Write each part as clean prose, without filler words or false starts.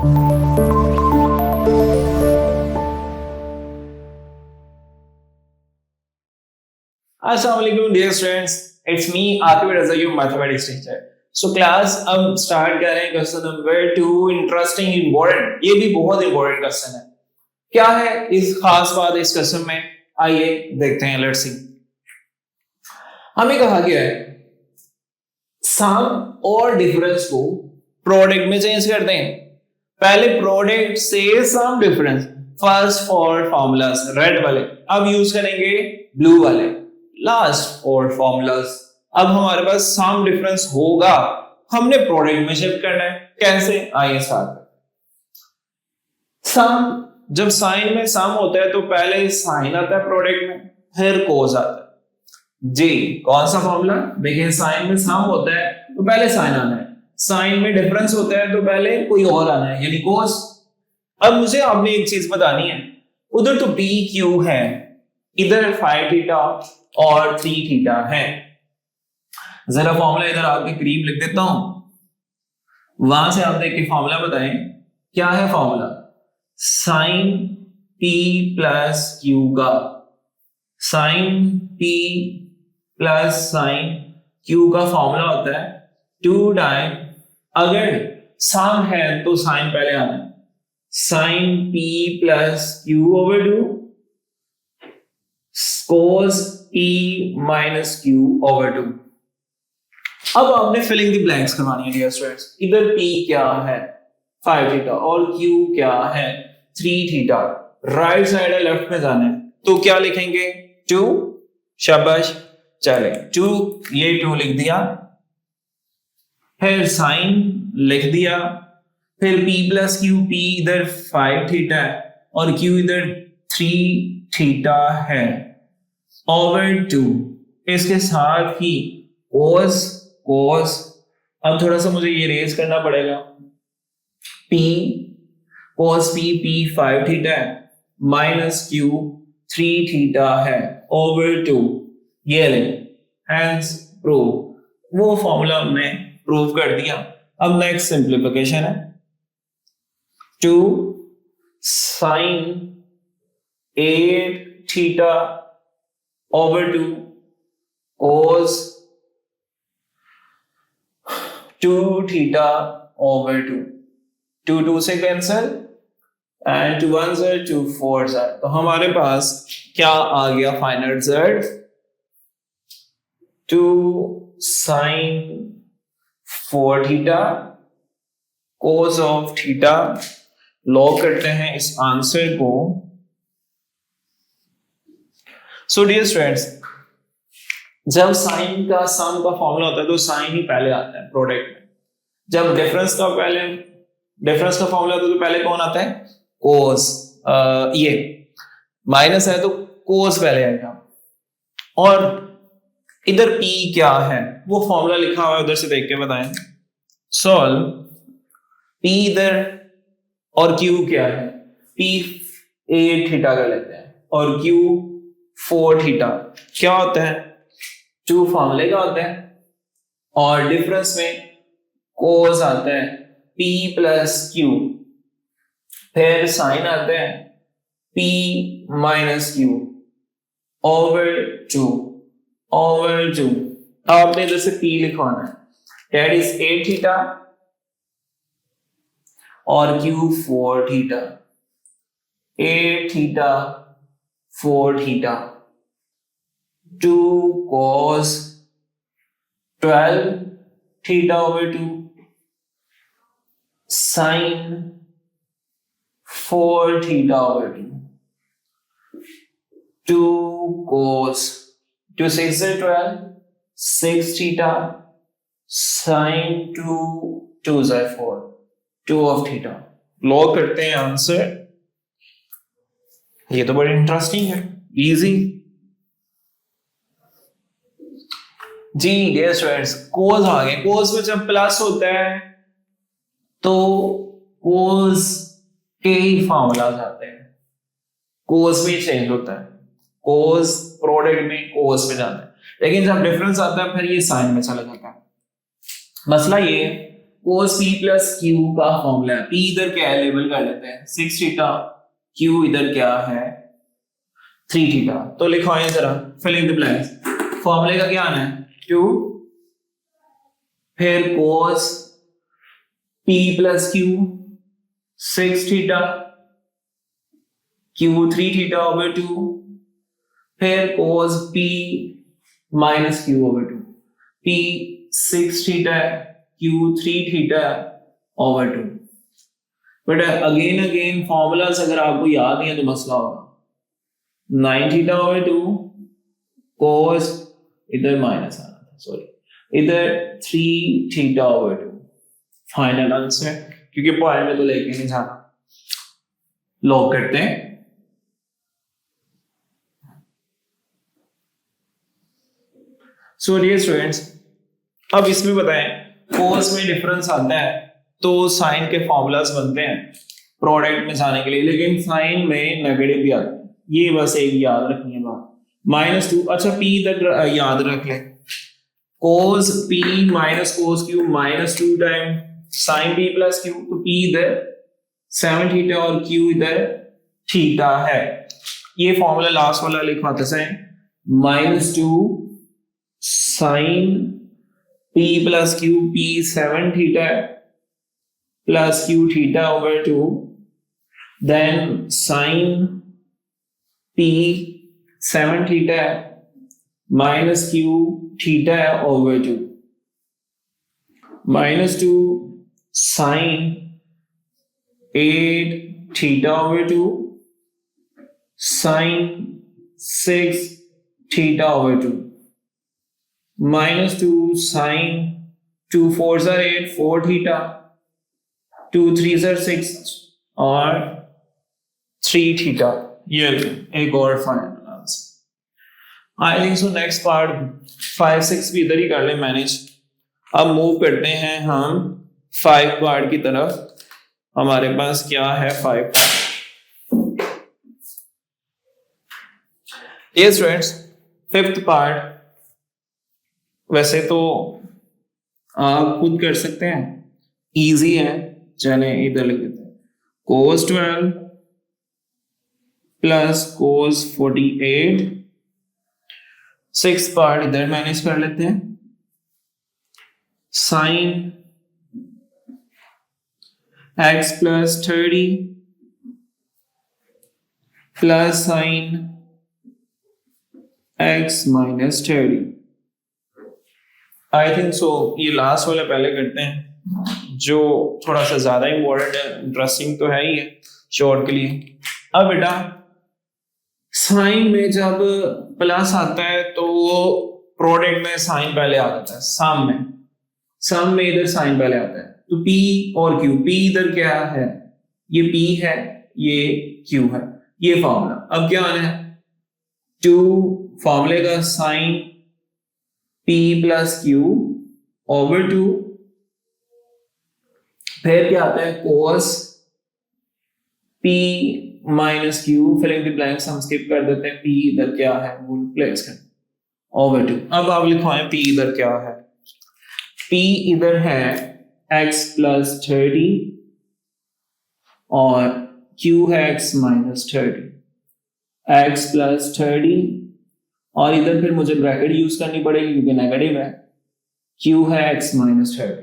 Assalamualaikum dear students, it's me Akib as your mathematics teacher. So class अब start कर रहे हैं question number 2 interesting important. ये भी बहुत इंपॉर्टेंट क्वेश्चन है. क्या है इस खास बात इस क्वेश्चन में, आइए देखते हैं. Let's see. हमें कहा गया है सम और डिफरेंस को प्रोडक्ट में चेंज करते हैं. पहले प्रोडक्ट से sum difference first for formulas red वाले, अब यूज करेंगे ब्लू वाले लास्ट और फॉर्मूलास. अब हमारे पास सम डिफरेंस होगा, हमने प्रोडक्ट में शिफ्ट करना है. कैसे, आइए स्टार्ट. सम, जब साइन में सम होता है तो पहले साइन आता है प्रोडक्ट में, फिर कोस आता है. जी कौन सा फॉर्मूला, देखिए साइन में सम होता है तो पहले साइन आना है, साइन में डिफरेंस होता है तो पहले कोई और आना है यानी कोस. अब मुझे आपने एक चीज बतानी है, उधर तो पी क्यू है, इधर 5 थीटा और 3 थीटा है. जरा फॉर्मूला इधर आपके करीब लिख देता हूं, वहां से आप देख के फॉर्मूला बताएं. क्या है formula, sine P plus Q का, sine P plus sine Q का फॉर्मूला होता है 2 टाइम, अगर सम है तो साइन पहले आना है, sine P plus Q over 2 cos p minus q over 2. अब आपने फिलिंग द ब्लैंक्स करवानी है डियर स्टूडेंट्स. इधर p क्या है 5 थीटा और q क्या है 3 थीटा. राइट साइड है, लेफ्ट में जाना है तो क्या लिखेंगे 2. शाबाश, चले 2, ये 2 लिख दिया, फिर साइन लिख दिया, फिर p प्लस क्यू, p इधर 5 थीटा है और q इधर 3 थीटा है ओवर 2. इसके साथ ही cos cos, अब थोड़ा सा मुझे ये रेज करना पड़ेगा, p cos p 5 थीटा है माइनस q 3 थीटा है ओवर 2. ये ले हैंस प्रूव, वो फॉर्मूला हमने प्रूव कर दिया. अब नेक्स्ट सिंप्लीफिकेशन है 2 sine 8 theta over 2 cos 2 theta over 2. 2 2 से कैंसिल एंड 2 1 are 2 4 are, तो हमारे पास क्या आ गया final result 2 sine 4 theta cos of theta. Lock करते हैं इस आंसर को. सो डियर स्टूडेंट्स, जब साइन का सम का फॉर्मूला होता है तो साइन ही पहले आता है प्रोडक्ट में. जब डिफरेंस का फॉर्मूला होता है तो पहले कौन आता है कोस. ये माइनस है तो कोस पहले आएगा. और इधर p क्या है वो फॉर्मूला लिखा हुआ है, उधर से देख के बताएं. सॉल्व p इधर और q क्या है, p 8 थीटा का लेते हैं और q 4 थीटा. क्या होता है 2 फॉर्मूले का होता है और डिफरेंस में कोस आता है p प्लस क्यू, फिर साइन आता है p माइनस क्यू ओवर 2. आपने इधर से p लिखवाना है, दैट इज 8 थीटा और q 4 theta. 8 theta 4 theta 2 cos 12 theta over 2 sin 4 theta over 2. 2 cos 2 6 is 12 6 theta sin 2 2 is 4 2 of theta. Lock करते हैं आंसर. ये तो बड़ी इंटरेस्टिंग है, इजी. जी डियर स्टूडेंट्स, कोस आ गए. कोस में जब प्लस होता है तो कोस के ही फॉर्मूलाज आते हैं, कोस में चेंज होता है, कोस प्रोडक्ट में कोस में जाता है. लेकिन जब डिफरेंस आता है फिर ये साइन में चला जाता है. मसला ये cos p प्लस q का फॉर्मूला है, p इधर क्या है लेबल कर लेते हैं 6 थीटा, q इधर क्या है 3 थीटा। तो लिखवाएं जरा, फिल इन द ब्लैंक्स। फॉर्मूले का क्या आना है 2, फिर cos p plus q 6 theta, q 3 theta over 2, फिर cos p minus q over 2, p 6 theta है, q 3 theta over 2। But again again formulas अगर आपको याद नहीं है तो मसला होगा। 9 थीटा ओवर 2 cos, इधर माइनस आना था सॉरी, इधर 3 थीटा ओवर 2 फाइनल आंसर, क्योंकि पॉइंट में तो लेके नहीं जाना। लॉक करते हैं। सो डियर स्टूडेंट्स, अब इसमें बताएं cos में डिफरेंस आता है तो साइन के फॉर्मूलास बनते हैं प्रोडक्ट में जाने के लिए, लेकिन साइन में नेगेटिव भी आता है। ये बस एक याद रखनी है बात। -2, अच्छा p इधर याद रख ले, cos p minus cos q -2 time sin p plus q, तो p इधर 7 थीटा और q इधर थीटा है। ये फॉर्मूला लास्ट वाला लिखवाते हैं, -2 sin p plus q, p 7 theta plus q theta over 2, then sin p 7 theta minus q theta over 2, -2 sin 8 theta over 2, sin 6 theta over 2, -2 sin 2 4s are 8 4 theta, 2 3s are 6 और 3 theta. ये एक और final answer. I think so next part 5 6 भी इधर ही कर ले manage. अब move करते हैं हम 5 पार्ट की तरफ। हमारे पास क्या है 5। ये स्टूडेंट्स 5th पार्ट वैसे तो आप खुद कर सकते हैं, इजी है। चले इधर लिख देते हैं, cos 12 plus cos 48। 6th part इधर मैनेज कर लेते हैं, sin x plus 30 plus sin x minus 30। I think so ये लास्ट वाला पहले करते हैं, जो थोड़ा सा ज्यादा इंपॉर्टेंट है, इंटरेस्टिंग तो है ही है शॉर्ट के लिए। अब बेटा साइन में जब प्लस आता है तो प्रोडक्ट में साइन पहले आ जाता है, सम में इधर साइन पहले आता है। तो p और q, p इधर क्या है, ये p है, ये q है, ये फॉर्मूला। अब क्या आना है 2 फॉर्मूले का sine p plus q over 2, फिर क्या आता है cos p minus q, filling the blanks हम स्किप कर देते हैं, p इधर क्या है वो प्लेस कर ओवर 2। अब आप लिखवाएं p इधर क्या है, p इधर है x प्लस 30 और q है x माइनस 30, x प्लस 30 और इधर फिर मुझे ब्रैकेट यूज करनी पड़ेगी क्योंकि नेगेटिव है, q है x माइनस 30,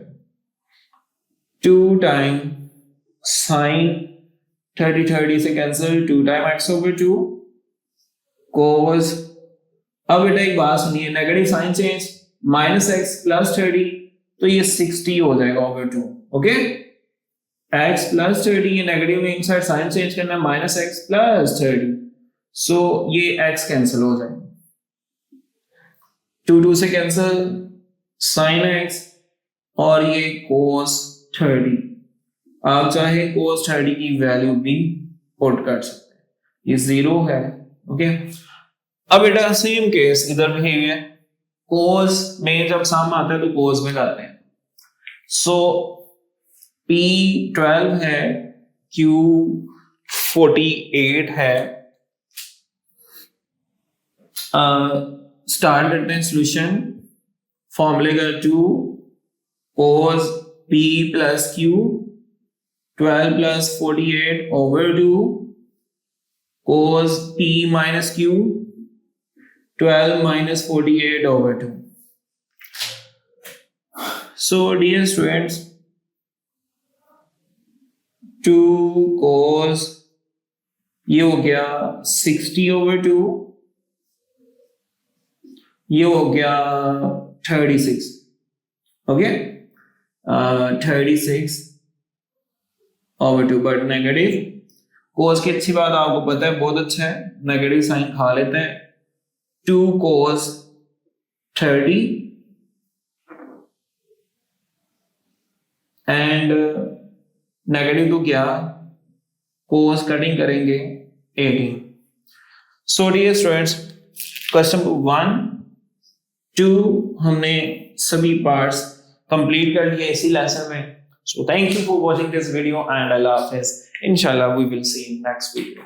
2 टाइम साइन 30 से cancel, 2 time x over 2 cos। अब बेटा एक बात सुनिए, negative sine change -x plus 30, तो ये 60 हो जाएगा ओवर 2। ओके, x प्लस 30, ये नेगेटिव में इनसाइड साइन चेंज करना है, -x प्लस 30, सो ये x कैंसिल हो जाएगा, 2 से कैंसिल, sin x और ये cos 30। आप चाहे cos 30 की वैल्यू भी पुट कर सकते हैं, ये 0 है। ओके, अब बेटा सेम केस इधर बिहेवियर, cos में जब सम आता है तो cos में जाते हैं। सो p 12 है, q 48 है। स्टार्ट करते हैं सोल्यूशन। फॉर्मूले का 2 cos p plus q 12 plus 48 over 2 cos p minus q 12 minus 48 over 2. So dear students, 2 cos ये हो गया 60 over 2, ये हो गया 36. ओके 36 over 2, बट नेगेटिव कोस की अच्छी बात आपको पता है, बहुत अच्छा है, नेगेटिव साइन खा लेते हैं. 2 cos 30 एंड नेगेटिव तो क्या, कोस कटिंग करेंगे 18. सो डियर स्टूडेंट्स, क्वेश्चन 1 2 हमने सभी पार्ट्स कंप्लीट कर लिए इसी लेसन में. So thank you for watching this video and अल्लाह हाफिज. इंशाल्लाह we will see in next video.